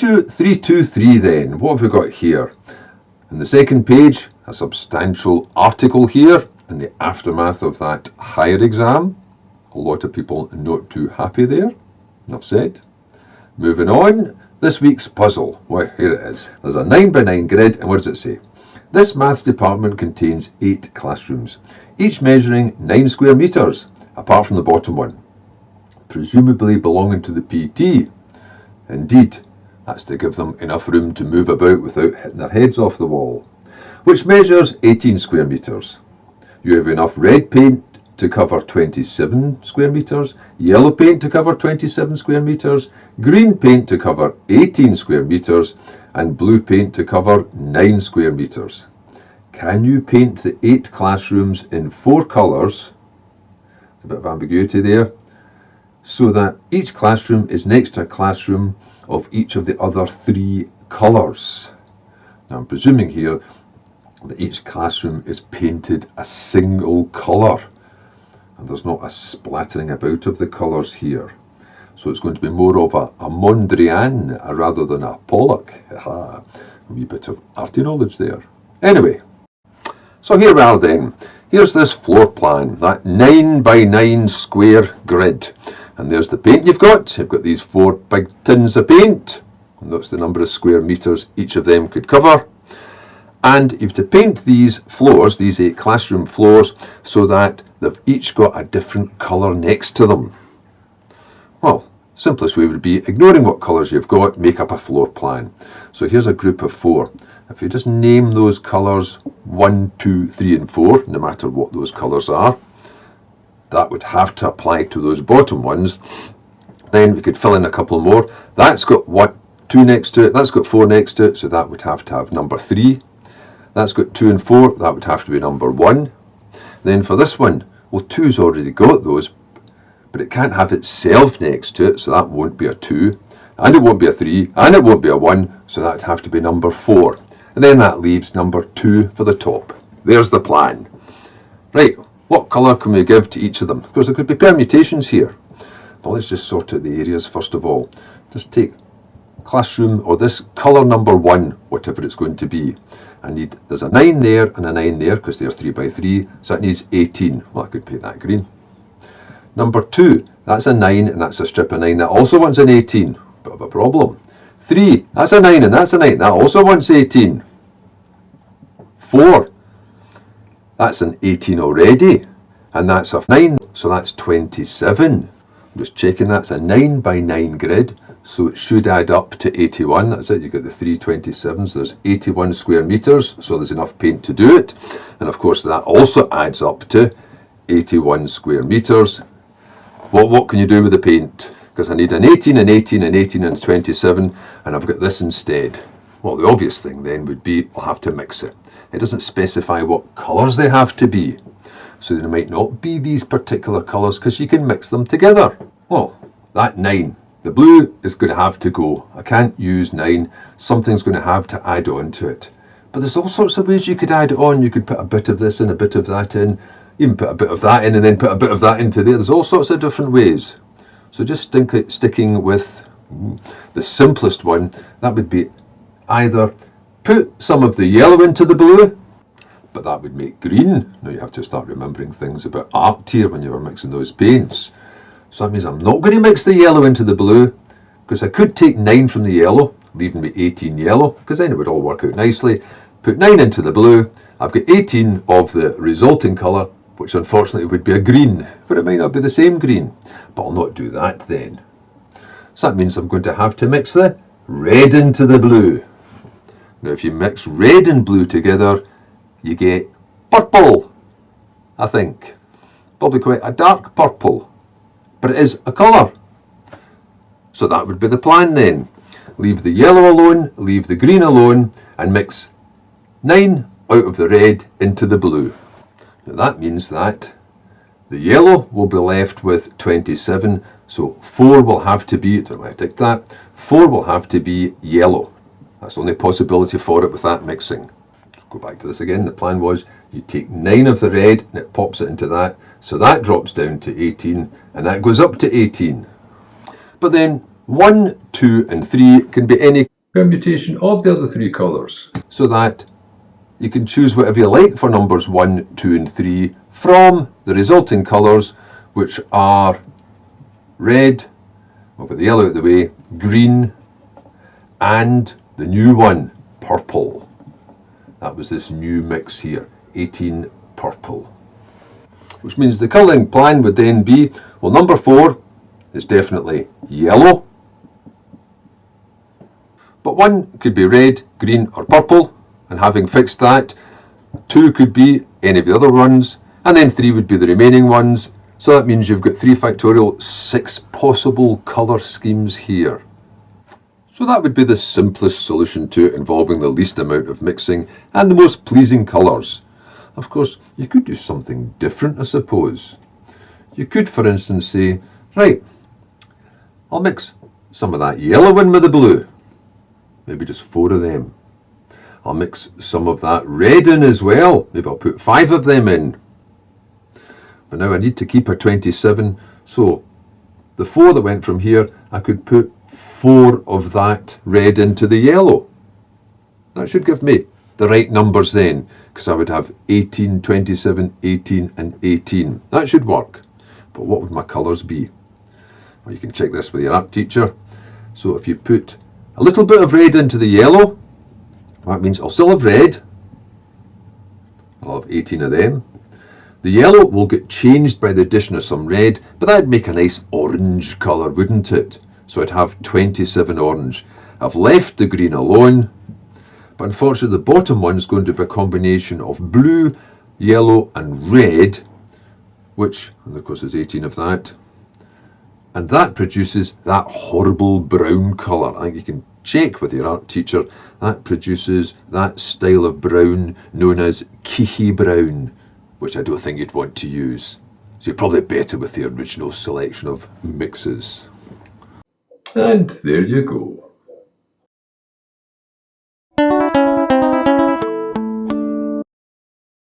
to 323 then. What have we got here? On the second page, a substantial article here in the aftermath of that higher exam. A lot of people not too happy there. Enough said. Moving on, this week's puzzle. Well, here it is. There's a 9x9 grid, and what does it say? This maths department contains 8 classrooms, each measuring 9 square metres, apart from the bottom one, presumably belonging to the PT. Indeed, that's to give them enough room to move about without hitting their heads off the wall, which measures 18 square metres. You have enough red paint to cover 27 square metres, yellow paint to cover 27 square metres, green paint to cover 18 square metres, and blue paint to cover 9 square metres. Can you paint the 8 classrooms in 4 colours, a bit of ambiguity there, so that each classroom is next to a classroom of each of the other 3 colours? Now I'm presuming here that each classroom is painted a single colour, and there's not a splattering about of the colours here. So it's going to be more of a Mondrian rather than a Pollock. A wee bit of arty knowledge there. Anyway, so here we are then. Here's this floor plan, that 9x9 square grid. And there's the paint you've got. You've got these 4 big tins of paint. And that's the number of square metres each of them could cover. And you've to paint these floors, these 8 classroom floors, so that they've each got a different colour next to them. Well, simplest way would be ignoring what colours you've got, make up a floor plan. So here's a group of 4. If you just name those colours 1, 2, 3 and 4, no matter what those colours are, that would have to apply to those bottom ones. Then we could fill in a couple more. That's got 2 next to it, that's got 4 next to it, so that would have to have number 3. That's got 2 and 4, that would have to be number 1. Then for this one, well, 2's already got those, but it can't have itself next to it, so that won't be a 2, and it won't be a 3, and it won't be a 1, so that would have to be number 4. And then that leaves number 2 for the top. There's the plan. Right, what colour can we give to each of them? Because there could be permutations here. But let's just sort out the areas first of all. Just take classroom, or this colour number 1, whatever it's going to be. There's a 9 there and a 9 there, because they're 3x3, so that needs 18. Well, I could paint that green. Number 2, that's a 9 and that's a strip of 9. That also wants an 18. Bit of a problem. 3, that's a 9 and that's a 9. That also wants 18. 4, that's an 18 already. And that's a 9, so that's 27. I'm just checking that's a 9x9 grid, so it should add up to 81. That's it, you've got the 3 27s. There's 81 square metres, so there's enough paint to do it. And of course that also adds up to 81 square metres. What can you do with the paint? Because I need an 18, an 18, an 18 and a 27, and I've got this instead. Well, the obvious thing then would be I'll have to mix it. It doesn't specify what colours they have to be. So there might not be these particular colours because you can mix them together. Well, that 9, the blue is going to have to go. I can't use 9. Something's going to have to add on to it. But there's all sorts of ways you could add it on. You could put a bit of this in, a bit of that in. You can put a bit of that in and then put a bit of that into there. There's all sorts of different ways. So just sticking with the simplest one, that would be either put some of the yellow into the blue, but that would make green. Now you have to start remembering things about art here when you were mixing those paints. So that means I'm not going to mix the yellow into the blue, because I could take 9 from the yellow, leaving me 18 yellow, because then it would all work out nicely. Put 9 into the blue, I've got 18 of the resulting colour, which unfortunately would be a green, but it might not be the same green. But I'll not do that then. So that means I'm going to have to mix the red into the blue. Now if you mix red and blue together, you get purple, I think. Probably quite a dark purple, but it is a colour. So that would be the plan then. Leave the yellow alone, leave the green alone, and mix 9 out of the red into the blue. Now that means that the yellow will be left with 27, so 4 will have to be, don't know why I ticked that, 4 will have to be yellow. That's the only possibility for it with that mixing. Go back to this again. The plan was you take 9 of the red and it pops it into that, so that drops down to 18 and that goes up to 18. But then 1, 2 and 3 can be any permutation of the other three colours, so that you can choose whatever you like for numbers 1, 2 and 3 from the resulting colours, which are red, we'll put the yellow out of the way, green, and the new one, purple. That was this new mix here, 18 purple. Which means the colouring plan would then be, well, number 4 is definitely yellow, but 1 could be red, green or purple, and having fixed that, 2 could be any of the other ones, and then 3 would be the remaining ones. So that means you've got 3 factorial, 6 possible colour schemes here. So that would be the simplest solution to it, involving the least amount of mixing and the most pleasing colours. Of course, you could do something different, I suppose. You could, for instance, say, right, I'll mix some of that yellow in with the blue. Maybe just 4 of them. I'll mix some of that red in as well. Maybe I'll put 5 of them in. But now I need to keep a 27, so the 4 that went from here, I could put 4 of that red into the yellow. That should give me the right numbers then, because I would have 18, 27, 18 and 18. That should work. But what would my colours be? Well, you can check this with your art teacher. So if you put a little bit of red into the yellow, that means I'll still have red. I'll have 18 of them. The yellow will get changed by the addition of some red, but that'd make a nice orange colour, wouldn't it? So I'd have 27 orange. I've left the green alone, but unfortunately the bottom one's going to be a combination of blue, yellow and red, which, and of course there's 18 of that, and that produces that horrible brown colour. I think you can check with your art teacher. That produces that style of brown known as keehee brown, which I don't think you'd want to use. So you're probably better with the original selection of mixes. And there you go.